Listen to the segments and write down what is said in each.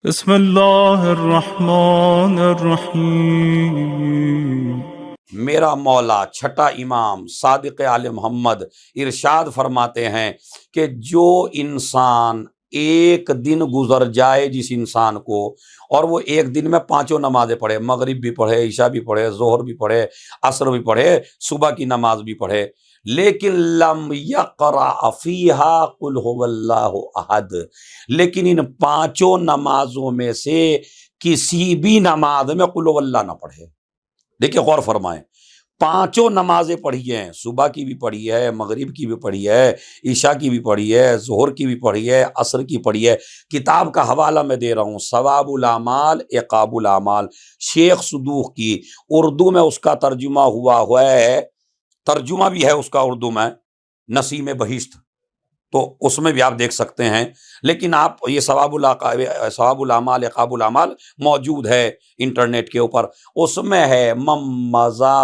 بسم اللہ الرحمن الرحیم۔ میرا مولا چھٹا امام صادق آل محمد ارشاد فرماتے ہیں کہ جو انسان ایک دن گزر جائے جس انسان کو، اور وہ ایک دن میں پانچوں نمازیں پڑھے، مغرب بھی پڑھے، عشاء بھی پڑھے، ظہر بھی پڑھے، عصر بھی پڑھے، صبح کی نماز بھی پڑھے، لیکن لم یقرأ فیہا قل ھو اللہ احد، لیکن ان پانچوں نمازوں میں سے کسی بھی نماز میں قل ھو اللہ نہ پڑھے۔ دیکھیں غور فرمائیں، پانچوں نمازیں پڑھی ہیں، صبح کی بھی پڑھی ہے، مغرب کی بھی پڑھی ہے، عشاء کی بھی پڑھی ہے، ظہر کی بھی پڑھی ہے، عصر کی پڑھی ہے۔ کتاب کا حوالہ میں دے رہا ہوں، ثواب الاعمال عقاب الاعمال، شیخ صدوق کی، اردو میں اس کا ترجمہ ہوا ہے، ترجمہ بھی ہے اس کا اردو میں، نسیم بہشت، تو اس میں بھی آپ دیکھ سکتے ہیں۔ لیکن آپ یہ ثواب الاعمال عقاب الاعمال موجود ہے انٹرنیٹ کے اوپر، اس میں ہے ممزا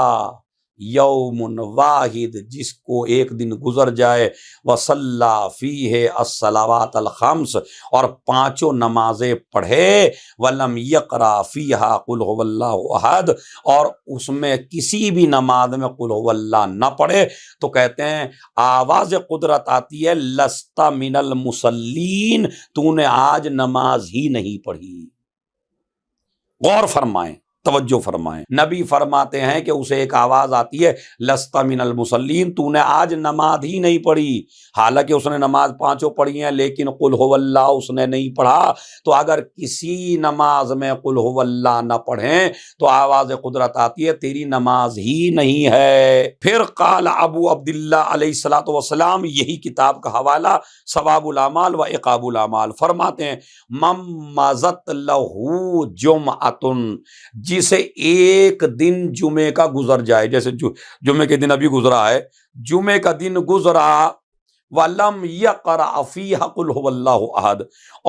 یوم واحد، جس کو ایک دن گزر جائے، وصلی فیہ الصلوات الخمس، اور پانچوں نمازیں پڑھے، ولم یقرأ فیہا قل ھو اللہ احد، اور اس میں کسی بھی نماز میں قل ھو اللہ نہ پڑھے، تو کہتے ہیں آواز قدرت آتی ہے، لست من المصلین، تو نے آج نماز ہی نہیں پڑھی۔ غور فرمائیں، توجہ فرمائیں، نبی فرماتے ہیں کہ اسے ایک آواز آتی ہے، لست من المصلین، تو نے آج نماز ہی نہیں پڑھی، حالانکہ اس نے نماز پانچوں پڑھی ہیں، لیکن قل ھو اللہ اس نے نہیں پڑھا۔ تو اگر کسی نماز میں قل ھو اللہ نہ پڑھیں تو آواز قدرت آتی ہے تیری نماز ہی نہیں ہے۔ پھر قال ابو عبداللہ علیہ الصلوۃ والسلام، یہی کتاب کا حوالہ ثواب الاعمال و عقاب الاعمال، فرماتے ہیں ممزت لہو جمعۃ، جسے ایک دن جمعے کا گزر جائے، جیسے جمعے کے دن ابھی گزرا ہے، جمعے کا دن گزرا، وَلَمْ يَقْرَأْ فِيهَا قُلْ هُوَ اللَّهُ أَحَدٌ،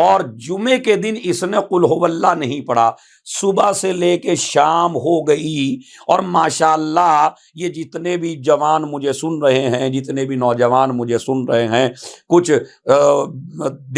اور جمعے کے دن اس نے قل هو اللہ نہیں پڑھا، صبح سے لے کے شام ہو گئی، اور ماشاءاللہ یہ جتنے بھی جوان مجھے سن رہے ہیں، جتنے بھی نوجوان مجھے سن رہے ہیں، کچھ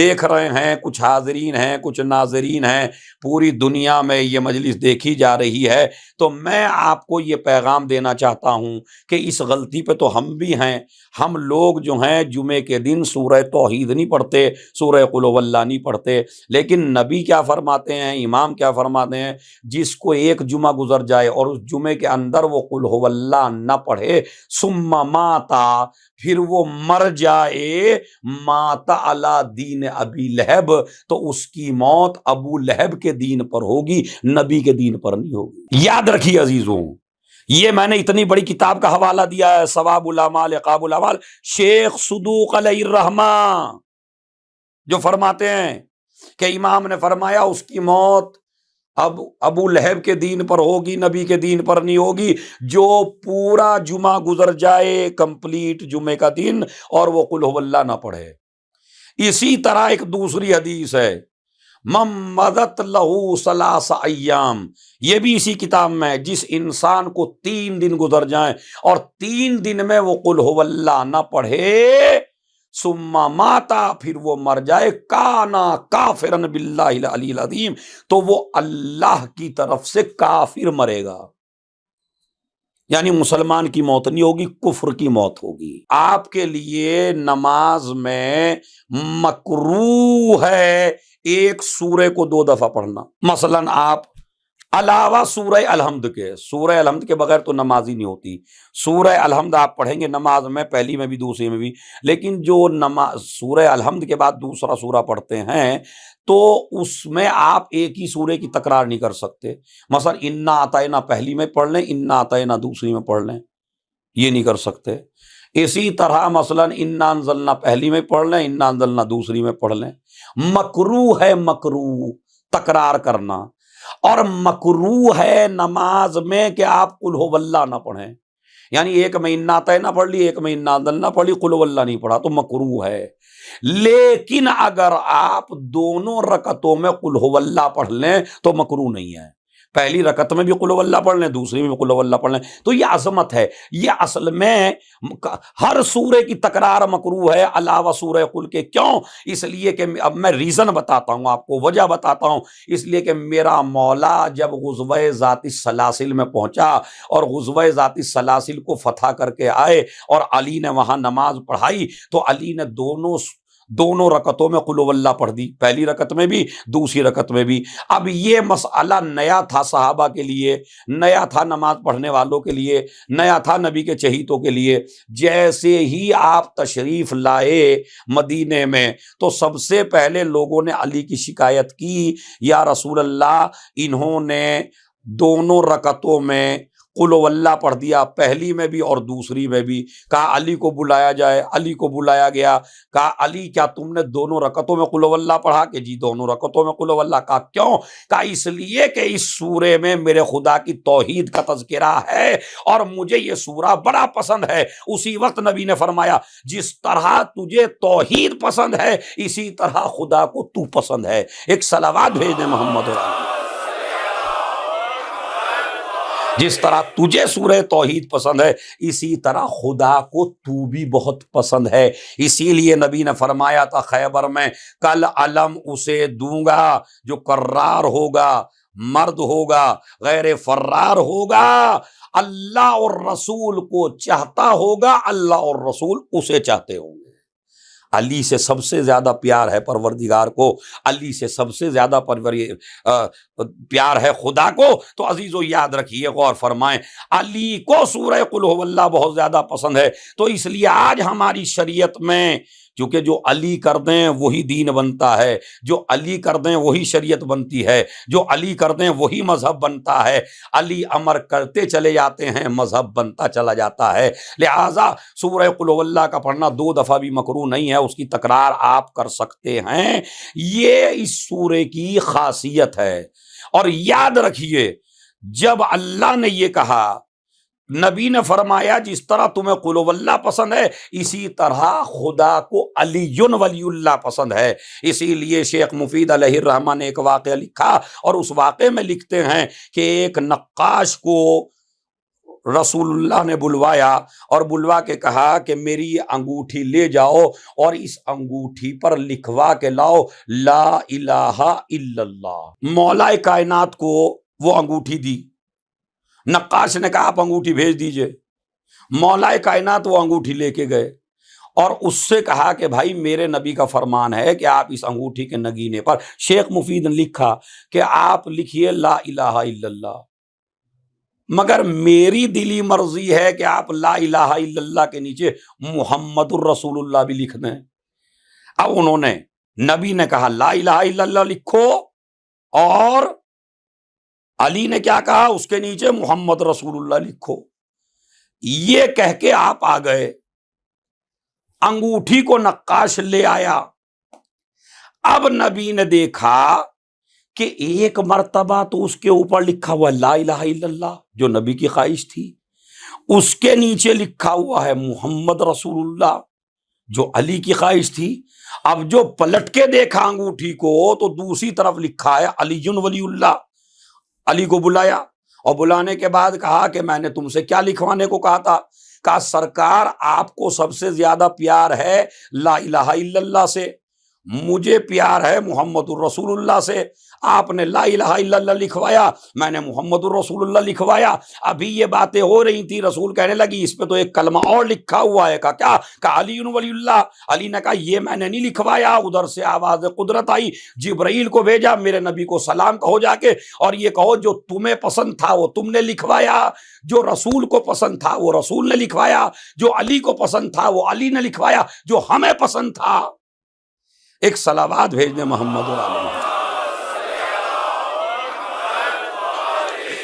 دیکھ رہے ہیں، کچھ حاضرین ہیں، کچھ ناظرین ہیں، پوری دنیا میں یہ مجلس دیکھی جا رہی ہے، تو میں آپ کو یہ پیغام دینا چاہتا ہوں کہ اس غلطی پہ تو ہم بھی ہیں۔ ہم لوگ جو ہیں جمعے کے دن سورہ توحید نہیں پڑھتے، سورہ قل ھو اللہ نہیں پڑھتے، لیکن نبی کیا فرماتے ہیں، امام کیا فرماتے ہیں، جس کو ایک جمعہ گزر جائے اور اس جمعے کے اندر وہ قل ھو اللہ نہ پڑھے، ثم ماتا، پھر وہ مر جائے، ماتا علی دین ابی لہب، تو اس کی موت ابو لہب کے دین پر ہوگی، نبی کے دین پر نہیں ہوگی۔ یاد رکھیے عزیزوں، یہ میں نے اتنی بڑی کتاب کا حوالہ دیا ہے، ثواب الاعمال عقاب الاعمال، شیخ صدوق علیہ الرحمہ، جو فرماتے ہیں کہ امام نے فرمایا اس کی موت اب ابو لہب کے دین پر ہوگی، نبی کے دین پر نہیں ہوگی، جو پورا جمعہ گزر جائے، کمپلیٹ جمعے کا دن، اور وہ قل ھو اللہ نہ پڑھے۔ اسی طرح ایک دوسری حدیث ہے، ممدت لہو ثلاث ایام، یہ بھی اسی کتاب میں ہے، جس انسان کو 3 دن گزر جائیں اور 3 دن میں وہ قل ھو اللہ نہ پڑھے، ثم ماتا، پھر وہ مر جائے، کانا کافرا باللہ العلی العظیم، تو وہ اللہ کی طرف سے کافر مرے گا، یعنی مسلمان کی موت نہیں ہوگی، کفر کی موت ہوگی۔ آپ کے لیے نماز میں مکروہ ہے ایک سورہ کو 2 دفعہ پڑھنا، مثلا آپ علاوہ سورہ الحمد کے، سورہ الحمد کے بغیر تو نماز ہی نہیں ہوتی، سورہ الحمد آپ پڑھیں گے نماز میں، پہلی میں بھی دوسری میں بھی، لیکن جو نماز سورہ الحمد کے بعد دوسرا سورہ پڑھتے ہیں تو اس میں آپ ایک ہی سورہ کی تکرار نہیں کر سکتے، مثلا انا اعطینا پہلی میں پڑھ لیں، انا اعطینا دوسری میں پڑھ لیں، یہ نہیں کر سکتے۔ اسی طرح مثلا انا انزلنا پہلی میں پڑھ لیں، انا انزلنا دوسری میں پڑھ لیں۔ مکروہ ہے، مکروہ تکرار کرنا، اور مکروہ ہے نماز میں کہ آپ قل ھو اللہ نہ پڑھیں، یعنی ایک میں انا اعطینا پڑھ لی، ایک میں انا انزلنا پڑھ لی، قل ھو اللہ نہیں پڑھا، تو مکروہ ہے۔ لیکن اگر آپ دونوں رکعتوں میں قل ھو اللہ پڑھ لیں تو مکروہ نہیں ہے۔ پہلی رکعت میں بھی قل ہو اللہ پڑھ لیں، دوسری میں بھی قل ہو اللہ پڑھ لیں. تو یہ عظمت ہے. یہ اصل میں ہر سورے کی تکرار مکروہ ہے علاوہ سورہ قل کے. کیوں؟ اس لیے کہ اب میں ریزن بتاتا ہوں آپ کو، وجہ بتاتا ہوں. اس لیے کہ میرا مولا جب غزوہ ذات السلاسل میں پہنچا اور غزوہ ذات السلاسل کو فتح کر کے آئے اور علی نے وہاں نماز پڑھائی تو علی نے دونوں رکعتوں میں قل ہو اللہ پڑھ دی، پہلی رکعت میں بھی دوسری رکعت میں بھی. اب یہ مسئلہ نیا تھا صحابہ کے لیے، نیا تھا نماز پڑھنے والوں کے لیے، نیا تھا نبی کے چہیتوں کے لیے. جیسے ہی آپ تشریف لائے مدینے میں تو سب سے پہلے لوگوں نے علی کی شکایت کی، یا رسول اللہ انہوں نے دونوں رکعتوں میں قل ہو اللہ پڑھ دیا، پہلی میں بھی اور دوسری میں بھی. کہا علی کو بلایا جائے، علی کو بلایا گیا. کہا علی کیا تم نے دونوں رکعتوں میں قل ہو اللہ پڑھا؟ کہ جی دونوں رکعتوں میں قل ہو اللہ. کہا کیوں؟ کہا اس لیے کہ اس سورے میں میرے خدا کی توحید کا تذکرہ ہے اور مجھے یہ سورہ بڑا پسند ہے. اسی وقت نبی نے فرمایا جس طرح تجھے توحید پسند ہے اسی طرح خدا کو تو پسند ہے. ایک صلوات بھیج دیں محمد علیہ. جس طرح تجھے سورہ توحید پسند ہے اسی طرح خدا کو تو بھی بہت پسند ہے. اسی لیے نبی نے فرمایا تھا خیبر میں، کل علم اسے دوں گا جو کرار ہوگا، مرد ہوگا، غیر فرار ہوگا، اللہ اور رسول کو چاہتا ہوگا، اللہ اور رسول اسے چاہتے ہوں گے. علی سے سب سے زیادہ پیار ہے پروردگار کو، علی سے سب سے زیادہ پیار ہے خدا کو. تو عزیزو یاد رکھیے، غور فرمائیں، علی کو سورہ قل ہو اللہ بہت زیادہ پسند ہے. تو اس لیے آج ہماری شریعت میں کیونکہ جو علی کر دیں وہی دین بنتا ہے، جو علی کر دیں وہی شریعت بنتی ہے، جو علی کر دیں وہی مذہب بنتا ہے. علی امر کرتے چلے جاتے ہیں، مذہب بنتا چلا جاتا ہے. لہٰذا سورہ قل ہو اللہ کا پڑھنا 2 دفعہ بھی مکروہ نہیں ہے، اس کی تکرار آپ کر سکتے ہیں. یہ اس سورے کی خاصیت ہے. اور یاد رکھیے جب اللہ نے یہ کہا، نبی نے فرمایا جس طرح تمہیں قل ہو اللہ پسند ہے اسی طرح خدا کو علی ولی اللہ پسند ہے. اسی لیے شیخ مفید علیہ الرحمہ نے ایک واقعہ لکھا اور اس واقعے میں لکھتے ہیں کہ ایک نقاش کو رسول اللہ نے بلوایا اور بلوا کے کہا کہ میری یہ انگوٹھی لے جاؤ اور اس انگوٹھی پر لکھوا کے لاؤ لا الہ الا اللہ. مولا کائنات کو وہ انگوٹھی دی. نقاش نے کہا آپ انگوٹھی بھیج دیجئے. مولا کائنات وہ انگوٹھی لے کے گئے اور اس سے کہا کہ بھائی میرے نبی کا فرمان ہے کہ آپ اس انگوٹھی کے نگینے پر، شیخ مفید نے لکھا کہ آپ لکھیے لا الہ الا اللہ، مگر میری دلی مرضی ہے کہ آپ لا الہ الا اللہ کے نیچے محمد الرسول اللہ بھی لکھ دیں. اب انہوں نے، نبی نے کہا لا الہ الا اللہ لکھو اور علی نے کیا کہا اس کے نیچے محمد رسول اللہ لکھو. یہ کہہ کے آپ آ گئے، انگوٹھی کو نقاش لے آیا. اب نبی نے دیکھا کہ ایک مرتبہ تو اس کے اوپر لکھا ہوا لا الہ الا اللہ جو نبی کی خواہش تھی، اس کے نیچے لکھا ہوا ہے محمد رسول اللہ جو علی کی خواہش تھی. اب جو پلٹ کے دیکھا انگوٹھی کو تو دوسری طرف لکھا ہے علی ولی اللہ. علی کو بلایا اور بلانے کے بعد کہا کہ میں نے تم سے کیا لکھوانے کو کہا تھا؟ کہا سرکار آپ کو سب سے زیادہ پیار ہے لا الہ الا اللہ سے، مجھے پیار ہے محمد الرسول اللہ سے. آپ نے لا الہ الا اللہ لکھوایا، میں نے محمد الرسول اللہ لکھوایا. ابھی یہ باتیں ہو رہی تھی، رسول کہنے لگی اس پہ تو ایک کلمہ اور لکھا ہوا ہے. کہا کیا؟ کہا علی ولی اللہ. علی نے کہا یہ میں نے نہیں لکھوایا. ادھر سے آواز قدرت آئی، جبرائیل کو بھیجا، میرے نبی کو سلام کہو جا کے اور یہ کہو جو تمہیں پسند تھا وہ تم نے لکھوایا، جو رسول کو پسند تھا وہ رسول نے لکھوایا، جو علی کو پسند تھا وہ علی نے لکھوایا، جو ہمیں پسند تھا. ایک صلوات بھیجنے محمد علیہ.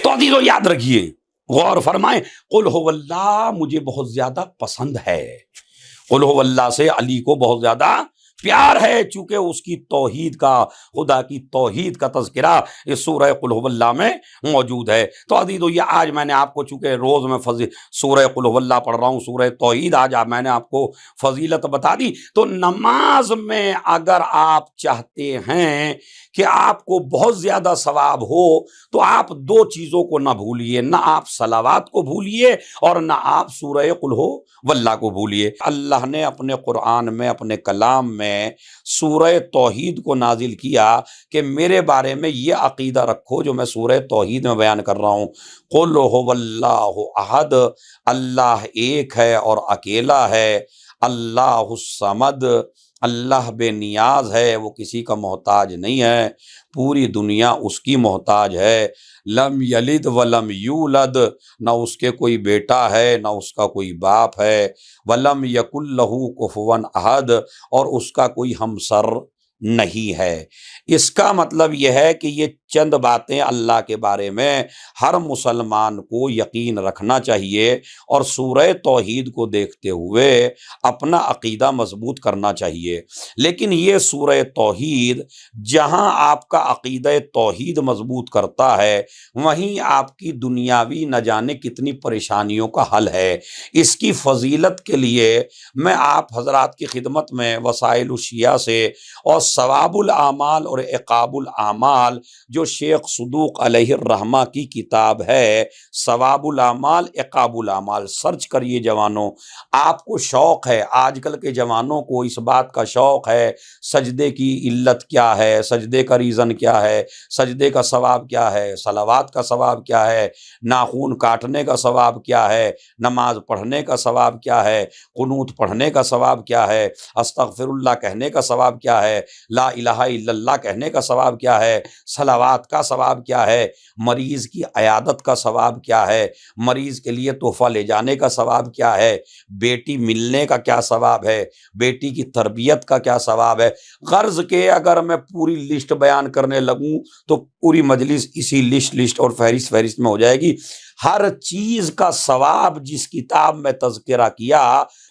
تو عزیزو یاد رکھیے، غور فرمائیں، قل ہو اللہ مجھے بہت زیادہ پسند ہے. قل ہو اللہ سے علی کو بہت زیادہ پیار ہے چونکہ اس کی توحید کا، خدا کی توحید کا تذکرہ اس سورہ قل هو اللہ میں موجود ہے۔ تو عزیزو یہ آج میں نے آپ کو چونکہ روز میں سورہ قل هو اللہ پڑھ رہا ہوں، سورہ توحید آج میں نے آپ کو فضیلت بتا دی۔ تو نماز میں اگر آپ چاہتے ہیں کہ آپ کو بہت زیادہ ثواب ہو تو آپ دو چیزوں کو نہ بھولیے، نہ آپ صلوات کو بھولیے اور نہ آپ سورہ قل ہو واللہ کو بھولیے۔ اللہ نے اپنے قرآن میں، اپنے کلام میں سورہ توحید کو نازل کیا کہ میرے بارے میں یہ عقیدہ رکھو جو میں سورہ توحید میں بیان کر رہا ہوں، قل هو اللہ احد، اللہ ایک ہے اور اکیلا ہے، اللہ الصمد، اللہ بے نیاز ہے، وہ کسی کا محتاج نہیں ہے، پوری دنیا اس کی محتاج ہے، لم یلد ولم یولد، نہ اس کے کوئی بیٹا ہے نہ اس کا کوئی باپ ہے، ولم یکن لہ کفوا احد، اور اس کا کوئی ہمسر نہیں ہے۔ اس کا مطلب یہ ہے کہ یہ چند باتیں اللہ کے بارے میں ہر مسلمان کو یقین رکھنا چاہیے اور سورہ توحید کو دیکھتے ہوئے اپنا عقیدہ مضبوط کرنا چاہیے۔ لیکن یہ سورہ توحید جہاں آپ کا عقیدہ توحید مضبوط کرتا ہے، وہیں آپ کی دنیاوی نہ جانے کتنی پریشانیوں کا حل ہے۔ اس کی فضیلت کے لیے میں آپ حضرات کی خدمت میں وسائل الشیعہ سے اور ثواب الاعمال اور عقاب الاعمال جو شیخ صدوق علیہ الرحمہ کی کتاب ہے، ثواب الاعمال عقاب الاعمال، سرچ کریے جوانوں۔ آپ کو شوق ہے، آج کل کے جوانوں کو اس بات کا شوق ہے سجدے کی علت کیا ہے، سجدے کا ریزن کیا ہے، سجدے کا ثواب کیا ہے، صلوات کا ثواب کیا ہے، ناخون کاٹنے کا ثواب کیا ہے، نماز پڑھنے کا ثواب کیا ہے، قنوت پڑھنے کا ثواب کیا ہے، استغفر اللہ کہنے کا ثواب کیا ہے، لا الہ الا اللہ کہنے کا ثواب کیا ہے، صلوات کا ثواب کیا ہے، مریض کی عیادت کا ثواب کیا ہے، مریض کے لیے تحفہ لے جانے کا ثواب کیا ہے، بیٹی ملنے کا کیا ثواب ہے، بیٹی کی تربیت کا کیا ثواب ہے۔ غرض کہ اگر میں پوری لسٹ بیان کرنے لگوں تو پوری مجلس اسی لسٹ اور فہرست میں ہو جائے گی۔ ہر چیز کا ثواب جس کتاب میں تذکرہ کیا،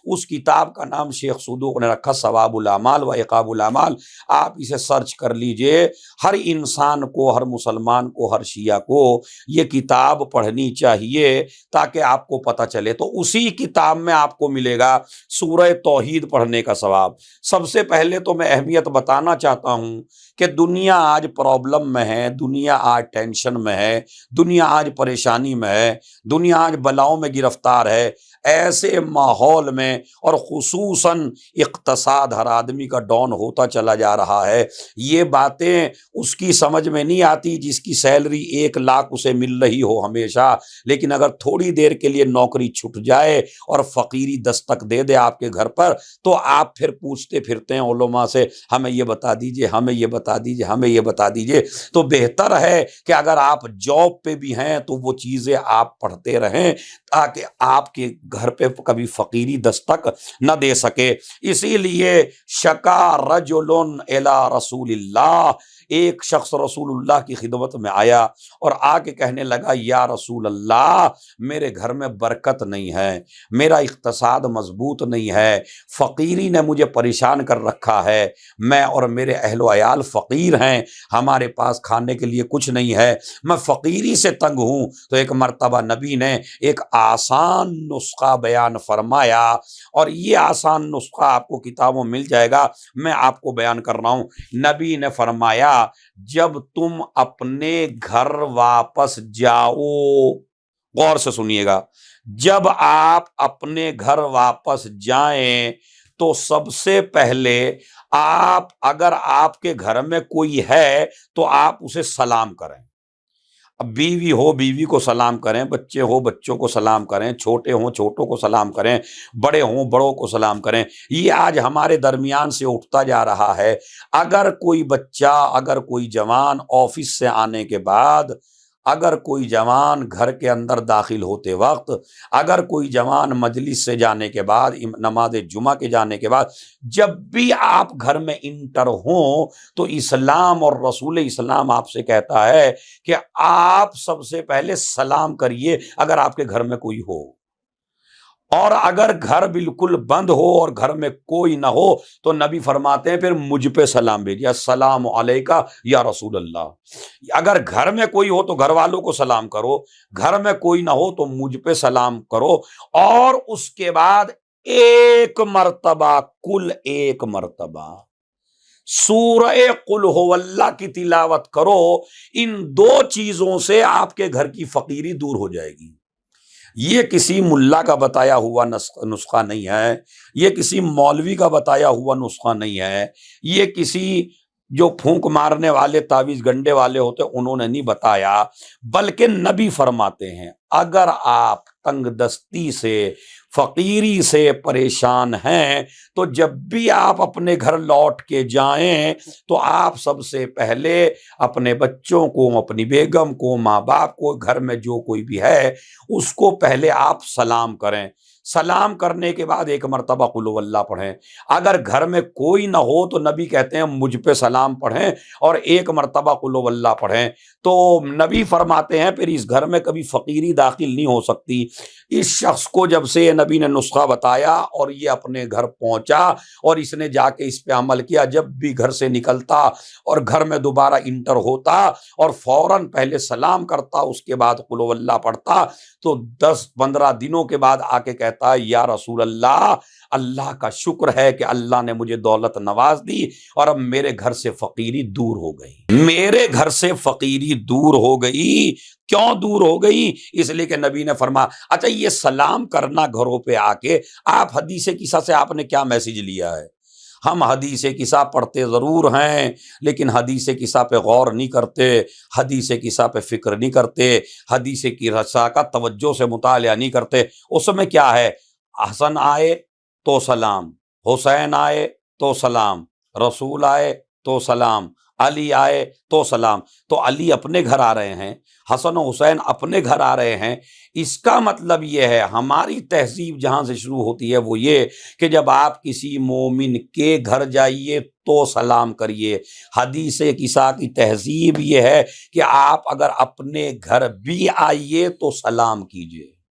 اس کتاب کا نام شیخ صدوق نے رکھا ثواب الاعمال و عقاب الاعمال۔ آپ اسے سرچ کر لیجئے۔ ہر انسان کو، ہر مسلمان کو، ہر شیعہ کو یہ کتاب پڑھنی چاہیے تاکہ آپ کو پتہ چلے۔ تو اسی کتاب میں آپ کو ملے گا سورہ توحید پڑھنے کا ثواب۔ سب سے پہلے تو میں اہمیت بتانا چاہتا ہوں کہ دنیا آج پرابلم میں ہے، دنیا آج ٹینشن میں ہے، دنیا آج پریشانی میں ہے، دنیا آج بلاؤں میں گرفتار ہے۔ ایسے ماحول میں اور خصوصاً اقتصاد ہر آدمی کا ڈاؤن ہوتا چلا جا رہا ہے، یہ باتیں اس کی سمجھ میں نہیں آتی جس کی سیلری 1 لاکھ اسے مل رہی ہو ہمیشہ، لیکن اگر تھوڑی دیر کے لیے نوکری چھٹ جائے اور فقیری دستک دے دے آپ کے گھر پر تو آپ پھر پوچھتے پھرتے ہیں علماء سے، ہمیں یہ بتا دیجئے، ہمیں یہ بتا دیجئے، ہمیں یہ بتا دیجئے۔ تو بہتر ہے کہ اگر آپ جاب پہ بھی ہیں تو وہ چیزیں آپ پڑھتے رہیں تاکہ آپ کے گھر پہ کبھی فقیری دستک نہ دے سکے۔ اسی لیے شکا رجل الی رسول اللہ، ایک شخص رسول اللہ کی خدمت میں آیا اور آ کے کہنے لگا، یا رسول اللہ میرے گھر میں برکت نہیں ہے، میرا اقتصاد مضبوط نہیں ہے، فقیری نے مجھے پریشان کر رکھا ہے، میں اور میرے اہل و عیال فقیر ہیں، ہمارے پاس کھانے کے لیے کچھ نہیں ہے، میں فقیری سے تنگ ہوں۔ تو ایک مرتبہ نبی نے ایک آسان نسخہ بیان فرمایا، اور یہ آسان نسخہ آپ کو کتابوں مل جائے گا، میں آپ کو بیان کر رہا ہوں۔ نبی نے فرمایا، جب تم اپنے گھر واپس جاؤ، غور سے سنیے گا، جب آپ اپنے گھر واپس جائیں تو سب سے پہلے آپ، اگر آپ کے گھر میں کوئی ہے تو آپ اسے سلام کریں۔ اب بیوی ہو بیوی کو سلام کریں، بچے ہو بچوں کو سلام کریں، چھوٹے ہوں چھوٹوں کو سلام کریں، بڑے ہوں بڑوں کو سلام کریں۔ یہ آج ہمارے درمیان سے اٹھتا جا رہا ہے۔ اگر کوئی بچہ، اگر کوئی جوان آفس سے آنے کے بعد، اگر کوئی جوان گھر کے اندر داخل ہوتے وقت، اگر کوئی جوان مجلس سے جانے کے بعد، نماز جمعہ کے جانے کے بعد، جب بھی آپ گھر میں انٹر ہوں تو اسلام اور رسول اسلام آپ سے کہتا ہے کہ آپ سب سے پہلے سلام کریے اگر آپ کے گھر میں کوئی ہو، اور اگر گھر بالکل بند ہو اور گھر میں کوئی نہ ہو تو نبی فرماتے ہیں پھر مجھ پہ سلام بھیجیے، السلام علیکہ یا رسول اللہ۔ اگر گھر میں کوئی ہو تو گھر والوں کو سلام کرو، گھر میں کوئی نہ ہو تو مجھ پہ سلام کرو، اور اس کے بعد ایک مرتبہ، کل ایک مرتبہ سورہ قل ہو اللہ کی تلاوت کرو۔ ان دو چیزوں سے آپ کے گھر کی فقیری دور ہو جائے گی۔ یہ کسی ملا کا بتایا ہوا نسخہ نہیں ہے، یہ کسی مولوی کا بتایا ہوا نسخہ نہیں ہے، یہ کسی جو پھونک مارنے والے تعویذ گنڈے والے ہوتے انہوں نے نہیں بتایا، بلکہ نبی فرماتے ہیں اگر آپ تنگ دستی سے، فقیری سے پریشان ہیں تو جب بھی آپ اپنے گھر لوٹ کے جائیں تو آپ سب سے پہلے اپنے بچوں کو، اپنی بیگم کو، ماں باپ کو، گھر میں جو کوئی بھی ہے اس کو پہلے آپ سلام کریں۔ سلام کرنے کے بعد ایک مرتبہ قل هو اللہ پڑھیں۔ اگر گھر میں کوئی نہ ہو تو نبی کہتے ہیں مجھ پہ سلام پڑھیں اور ایک مرتبہ قل هو اللہ پڑھیں، تو نبی فرماتے ہیں پھر اس گھر میں کبھی فقیری داخل نہیں ہو سکتی۔ اس شخص کو جب سے نبی نے نسخہ بتایا اور یہ اپنے گھر پہنچا اور اس نے جا کے اس پہ عمل کیا، جب بھی گھر سے نکلتا اور گھر میں دوبارہ انٹر ہوتا اور فوراً پہلے سلام کرتا، اس کے بعد قل هو اللہ پڑھتا، تو 10-15 دنوں کے بعد آ کے کہتا ہے یا رسول اللہ، اللہ کا شکر ہے کہ اللہ نے مجھے دولت نواز دی اور اب میرے گھر سے فقیری دور ہو گئی، میرے گھر سے فقیری دور ہو گئی۔ کیوں دور ہو گئی؟ اس لیے کہ نبی نے فرمایا۔ اچھا، یہ سلام کرنا گھروں پہ آ کے، آپ حدیث قصہ سے آپ نے کیا میسج لیا ہے؟ ہم حدیث قصہ پڑھتے ضرور ہیں لیکن حدیث قصہ پہ غور نہیں کرتے، حدیث قصہ پہ فکر نہیں کرتے، حدیث قصہ کا توجہ سے مطالعہ نہیں کرتے۔ اس میں کیا ہے؟ حسن آئے تو سلام، حسین آئے تو سلام، رسول آئے تو سلام، علی آئے تو سلام۔ تو علی اپنے گھر آ رہے ہیں، حسن و حسین اپنے گھر آ رہے ہیں۔ اس کا مطلب یہ ہے ہماری تہذیب جہاں سے شروع ہوتی ہے وہ یہ کہ جب آپ کسی مومن کے گھر جائیے تو سلام کریے۔ حدیث قصہ کی تہذیب یہ ہے کہ آپ اگر اپنے گھر بھی آئیے تو سلام کیجیے۔